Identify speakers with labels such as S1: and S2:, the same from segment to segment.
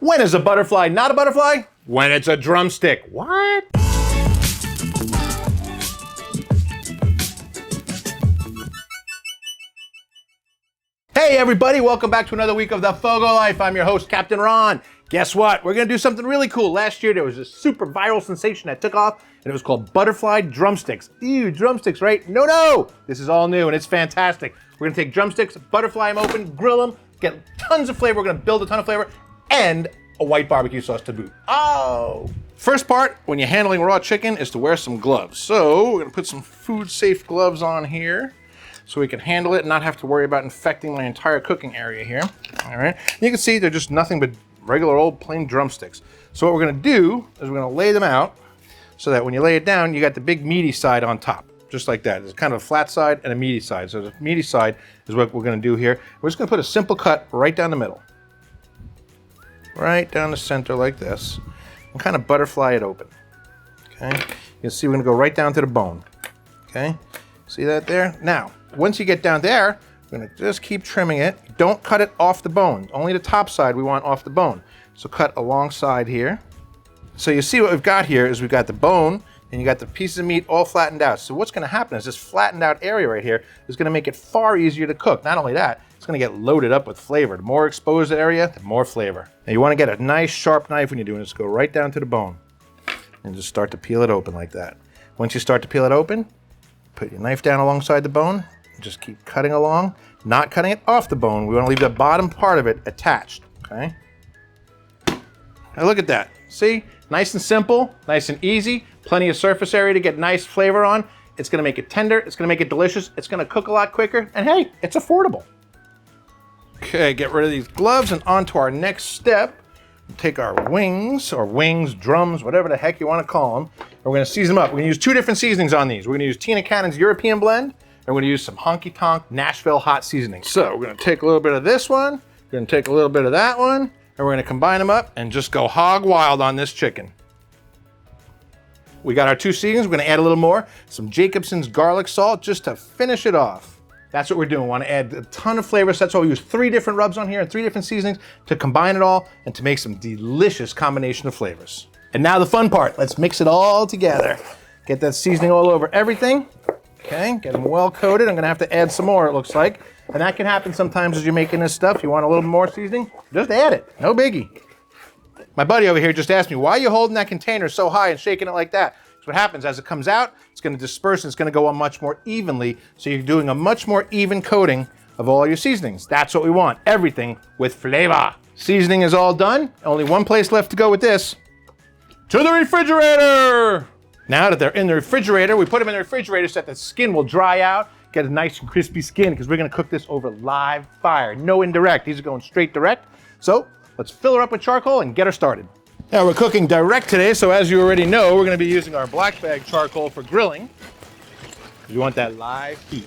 S1: When is a butterfly not a butterfly? When it's a drumstick. What? Hey everybody, welcome back to another week of the FOGO Life. I'm your host, Captain Ron. Guess what? We're gonna do something really cool. Last year there was this super viral sensation that took off and it was called Butterflied drumsticks. Ew, drumsticks, right? No! This is all new and it's fantastic. We're gonna take drumsticks, butterfly them open, grill them, get tons of flavor. We're gonna build a ton of flavor and a white barbecue sauce to boot. Oh! First part, when you're handling raw chicken, is to wear some gloves. So we're gonna put some food safe gloves on here so we can handle it and not have to worry about infecting my entire cooking area here. All right, and you can see they're just nothing but regular old plain drumsticks. So what we're gonna do is we're gonna lay them out so that when you lay it down, you got the big meaty side on top, just like that. There's kind of a flat side and a meaty side. So the meaty side is what we're gonna do here. We're just gonna put a simple cut right down the middle. Right down the center like this, and kind of butterfly it open, okay? You can see we're gonna go right down to the bone, okay? See that there? Now, once you get down there, we're gonna just keep trimming it. Don't cut it off the bone. Only the top side we want off the bone. So cut alongside here. So you see what we've got here is we've got the bone and you got the pieces of meat all flattened out. So what's gonna happen is this flattened out area right here is gonna make it far easier to cook. Not only that, it's gonna get loaded up with flavor. The more exposed area, the more flavor. Now you wanna get a nice sharp knife when you're doing this. Go right down to the bone and just start to peel it open like that. Once you start to peel it open, put your knife down alongside the bone, and just keep cutting along, not cutting it off the bone. We wanna leave the bottom part of it attached, okay? Now look at that, see? Nice and simple, nice and easy, plenty of surface area to get nice flavor on. It's gonna make it tender, it's gonna make it delicious, it's gonna cook a lot quicker, and hey, it's affordable. Okay, get rid of these gloves and on to our next step. Take our wings, drums, whatever the heck you wanna call them, and we're gonna season them up. We're gonna use two different seasonings on these. We're gonna use Tina Cannon's European blend, and we're gonna use some Honky Tonk Nashville hot seasoning. So we're gonna take a little bit of this one, we're gonna take a little bit of that one, and we're gonna combine them up and just go hog wild on this chicken. We got our two seasonings, we're gonna add a little more, some Jacobson's garlic salt just to finish it off. That's what we're doing. We want to add a ton of flavor. So that's why we use 3 different rubs on here and 3 different seasonings to combine it all and to make some delicious combination of flavors. And now the fun part, let's mix it all together. Get that seasoning all over everything. Okay, get them well coated. I'm gonna have to add some more, it looks like. And that can happen sometimes as you're making this stuff. You want a little more seasoning, just add it, no biggie. My buddy over here just asked me, why are you holding that container so high and shaking it like that? So what happens, as it comes out, it's gonna disperse and it's gonna go on much more evenly, so you're doing a much more even coating of all your seasonings. That's what we want, everything with flavor. Seasoning is all done, only one place left to go with this. To the refrigerator! Now that they're in the refrigerator, we put them in the refrigerator so that the skin will dry out, get a nice and crispy skin, because we're gonna cook this over live fire. No indirect, these are going straight direct. So let's fill her up with charcoal and get her started. Now we're cooking direct today, so as you already know, we're gonna be using our black bag charcoal for grilling. You want that live heat.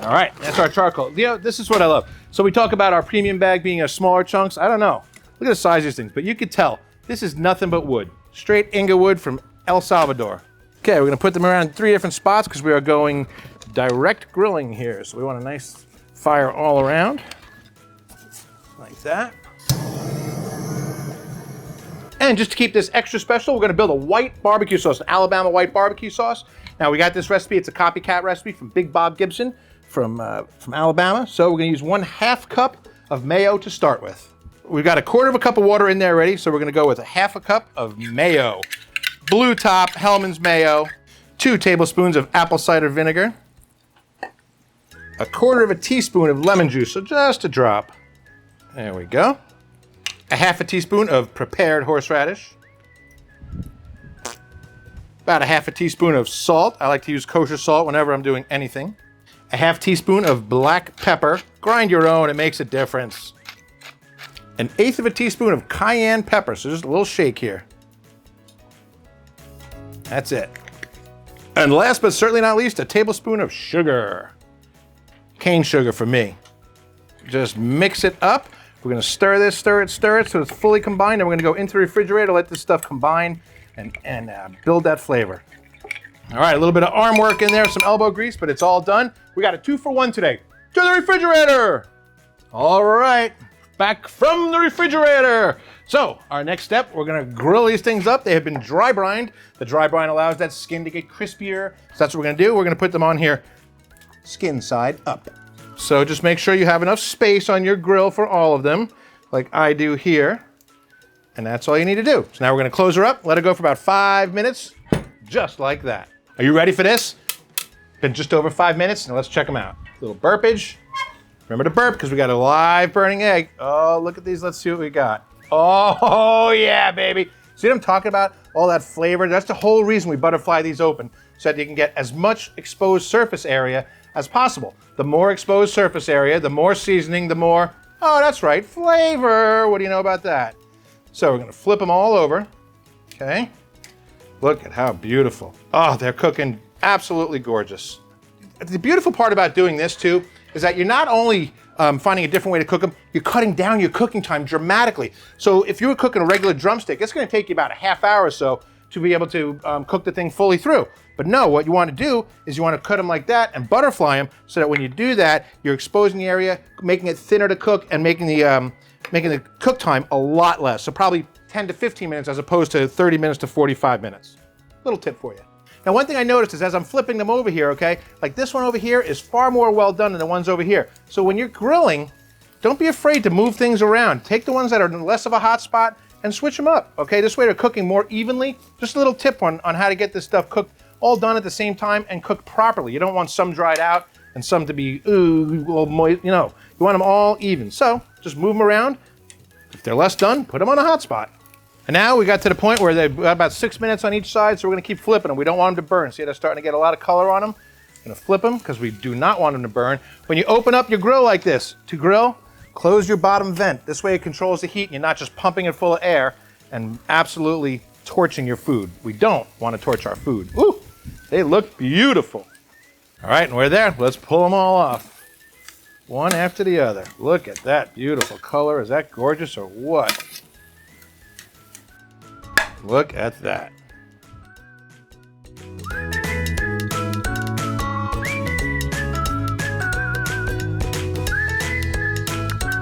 S1: All right, that's our charcoal. You know, this is what I love. So we talk about our premium bag being a smaller chunks. I don't know, look at the size of these things, but you could tell this is nothing but wood. Straight Inga wood from El Salvador. Okay, we're gonna put them around 3 different spots because we are going direct grilling here. So we want a nice fire all around, like that. And just to keep this extra special, we're gonna build a white barbecue sauce, an Alabama white barbecue sauce. Now we got this recipe, it's a copycat recipe from Big Bob Gibson from Alabama. So we're gonna use 1/2 cup of mayo to start with. We've got 1/4 cup of water in there already, so we're gonna go with 1/2 cup of mayo. Blue Top Hellman's mayo, 2 tablespoons of apple cider vinegar, 1/4 teaspoon of lemon juice, so just a drop. There we go. 1/2 teaspoon of prepared horseradish. About 1/2 teaspoon of salt. I like to use kosher salt whenever I'm doing anything. 1/2 teaspoon of black pepper. Grind your own, it makes a difference. 1/8 teaspoon of cayenne pepper, so just a little shake here. That's it. And last but certainly not least, a tablespoon of sugar. Cane sugar for me. Just mix it up. We're gonna stir this, stir it, so it's fully combined, and we're gonna go into the refrigerator, let this stuff combine and build that flavor. All right, a little bit of arm work in there, some elbow grease, but it's all done. We got a 2-for-1 today. To the refrigerator! All right, back from the refrigerator. So our next step, we're gonna grill these things up. They have been dry brined. The dry brine allows that skin to get crispier. So that's what we're gonna do. We're gonna put them on here, skin side up. So just make sure you have enough space on your grill for all of them, like I do here. And that's all you need to do. So now we're gonna close her up, let it go for about 5 minutes, just like that. Are you ready for this? Been just over 5 minutes, now let's check them out. Little burpage. Remember to burp, because we got a live burning egg. Oh, look at these, let's see what we got. Oh yeah, baby. See what I'm talking about? All that flavor. That's the whole reason we butterfly these open, so that you can get as much exposed surface area as possible. The more exposed surface area, the more seasoning, the more, oh, that's right, flavor. What do you know about that? So we're gonna flip them all over, okay? Look at how beautiful. Oh, they're cooking absolutely gorgeous. The beautiful part about doing this too is that you're not only finding a different way to cook them, you're cutting down your cooking time dramatically. So if you were cooking a regular drumstick, it's gonna take you about a half hour or so to be able to cook the thing fully through. But no, what you wanna do is you wanna cut them like that and butterfly them so that when you do that, you're exposing the area, making it thinner to cook, and making the cook time a lot less. So probably 10 to 15 minutes as opposed to 30 minutes to 45 minutes. Little tip for you. Now, one thing I noticed is as I'm flipping them over here, okay, like this one over here is far more well done than the ones over here. So when you're grilling, don't be afraid to move things around. Take the ones that are less of a hot spot and switch them up, okay? This way they're cooking more evenly. Just a little tip on how to get this stuff cooked all done at the same time and cooked properly. You don't want some dried out and some to be, ooh, well, moist, you know. You want them all even. So just move them around. If they're less done, put them on a hot spot. And now we got to the point where they've got about 6 minutes on each side, so we're gonna keep flipping them. We don't want them to burn. See, they're starting to get a lot of color on them. Gonna flip them because we do not want them to burn. When you open up your grill like this, to grill, close your bottom vent. This way it controls the heat and you're not just pumping it full of air and absolutely torching your food. We don't want to torch our food. Ooh, they look beautiful. All right, and we're there. Let's pull them all off. One after the other. Look at that beautiful color. Is that gorgeous or what? Look at that.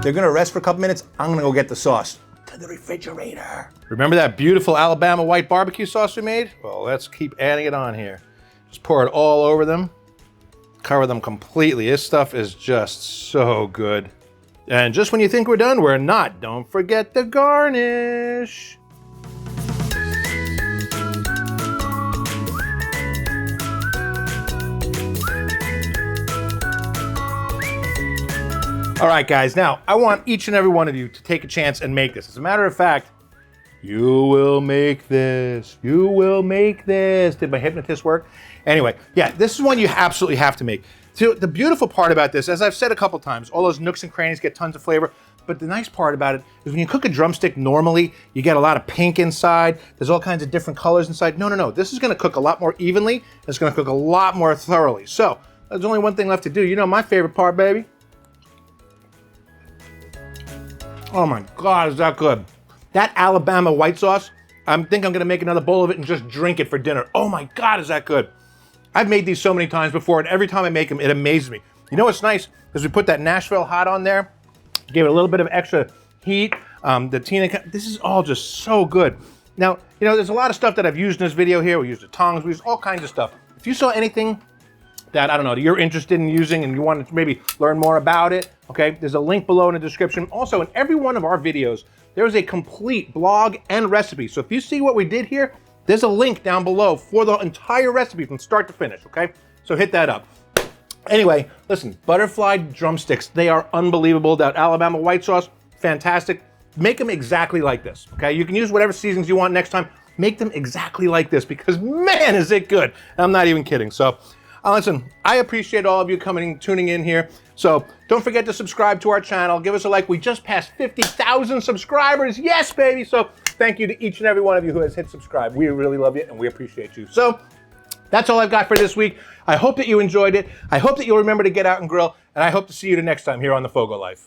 S1: They're gonna rest for a couple minutes. I'm gonna go get the sauce to the refrigerator. Remember that beautiful Alabama white barbecue sauce we made? Well, let's keep adding it on here. Just pour it all over them. Cover them completely. This stuff is just so good. And just when you think we're done, we're not. Don't forget the garnish. All right, guys, now I want each and every one of you to take a chance and make this. As a matter of fact, you will make this. You will make this. Did my hypnotist work? Anyway, yeah, this is one you absolutely have to make. So the beautiful part about this, as I've said a couple times, all those nooks and crannies get tons of flavor, but the nice part about it is when you cook a drumstick normally, you get a lot of pink inside, there's all kinds of different colors inside. No, no, no, this is gonna cook a lot more evenly, it's gonna cook a lot more thoroughly. So, there's only one thing left to do. You know my favorite part, baby? Oh my God, is that good. That Alabama white sauce, I think I'm gonna make another bowl of it and just drink it for dinner. Oh my God, is that good. I've made these so many times before, and every time I make them, it amazes me. You know what's nice? Is we put that Nashville hot on there, gave it a little bit of extra heat. The Tina, this is all just so good. Now, you know, there's a lot of stuff that I've used in this video here. We used the tongs, we used all kinds of stuff. If you saw anything that, I don't know, that you're interested in using and you want to maybe learn more about it, okay, there's a link below in the description. Also, in every one of our videos, there's a complete blog and recipe. So if you see what we did here, there's a link down below for the entire recipe from start to finish, okay? So hit that up. Anyway, listen, Butterflied drumsticks, they are unbelievable. That Alabama white sauce, fantastic. Make them exactly like this, okay? You can use whatever seasonings you want next time. Make them exactly like this because man, is it good. And I'm not even kidding. So listen, I appreciate all of you tuning in here. So don't forget to subscribe to our channel. Give us a like. We just passed 50,000 subscribers. Yes, baby. So thank you to each and every one of you who has hit subscribe. We really love you and we appreciate you. So that's all I've got for this week. I hope that you enjoyed it. I hope that you'll remember to get out and grill. And I hope to see you the next time here on the FOGO Life.